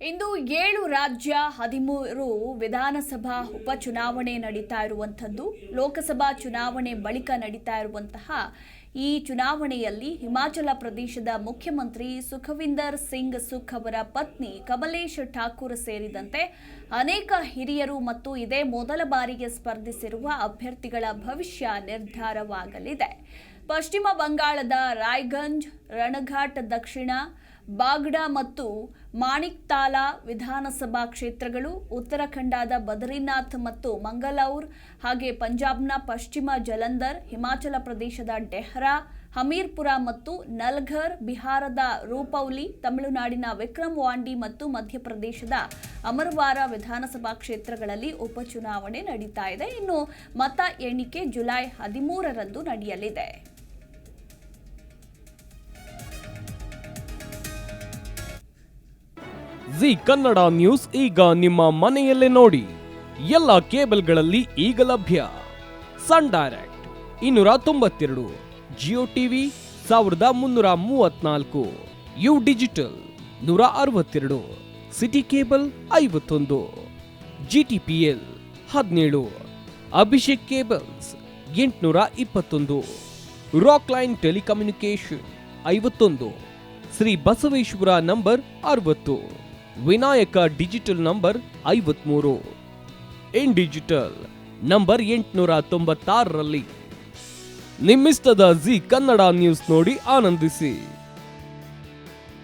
ಇಂದು 7 ರಾಜ್ಯ 13 ವಿಧಾನಸಭಾ ಉಪಚುನಾವಣೆ ನಡೀತಾ ಇರುವಂಥದ್ದು. ಲೋಕಸಭಾ ಚುನಾವಣೆ ಬಳಿಕ ನಡೀತಾ ಇರುವಂತಹ ಈ ಚುನಾವಣೆಯಲ್ಲಿ ಹಿಮಾಚಲ ಪ್ರದೇಶದ ಮುಖ್ಯಮಂತ್ರಿ ಸುಖವಿಂದರ್ ಸಿಂಗ್ ಸುಖ್ ಅವರ ಪತ್ನಿ ಕಮಲೇಶ್ ಠಾಕೂರ್ ಸೇರಿದಂತೆ ಅನೇಕ ಹಿರಿಯರು ಮತ್ತು ಇದೇ ಮೊದಲ ಬಾರಿಗೆ ಸ್ಪರ್ಧಿಸಿರುವ ಅಭ್ಯರ್ಥಿಗಳ ಭವಿಷ್ಯ ನಿರ್ಧಾರವಾಗಲಿದೆ. ಪಶ್ಚಿಮ ಬಂಗಾಳದ ರಾಯ್ಗಂಜ್, ರಣಘಾಟ್ ದಕ್ಷಿಣ, ಬಾಗ್ಡಾ ಮತ್ತು ಮಾಣಿಕ್ತಾಲಾ ವಿಧಾನಸಭಾ ಕ್ಷೇತ್ರಗಳು, ಉತ್ತರಾಖಂಡದ ಬದ್ರಿನಾಥ್ ಮತ್ತು ಮಂಗಲೌರ್, ಹಾಗೆ ಪಂಜಾಬ್ನ ಪಶ್ಚಿಮ ಜಲಂಧರ್, ಹಿಮಾಚಲ ಪ್ರದೇಶದ ಡೆಹ್ರಾ, ಹಮೀರ್ಪುರ ಮತ್ತು ನಲ್ಘರ್, ಬಿಹಾರದ ರೂಪೌಲಿ, ತಮಿಳುನಾಡಿನ ವಿಕ್ರಮವಾಂಡಿ ಮತ್ತು ಮಧ್ಯಪ್ರದೇಶದ ಅಮರವಾರ ವಿಧಾನಸಭಾ ಕ್ಷೇತ್ರಗಳಲ್ಲಿ ಉಪಚುನಾವಣೆ ನಡೀತಾ ಇದೆ. ಇನ್ನು ಮತ ಎಣಿಕೆ ಜುಲೈ 13ರಂದು ನಡೆಯಲಿದೆ. ಜಿ ಕನ್ನಡ ನ್ಯೂಸ್ ಈಗ ನಿಮ್ಮ ಮನೆಯಲ್ಲೇ ನೋಡಿ. ಎಲ್ಲ ಕೇಬಲ್ಗಳಲ್ಲಿ ಈಗ ಲಭ್ಯ. Sun Direct 292, Jio TV 1334, U digital 162, city cable 51, GTPL 17, Abhishek cables 821, rock line telecommunication 51, Shri Basaveshwara number 60, Vinayaka digital number 53, in digital number 896ರಲ್ಲಿ ನಿಮ್ಮಿಷ್ಟದ ಜಿ ಕನ್ನಡ ನ್ಯೂಸ್ ನೋಡಿ ಆನಂದಿಸಿ.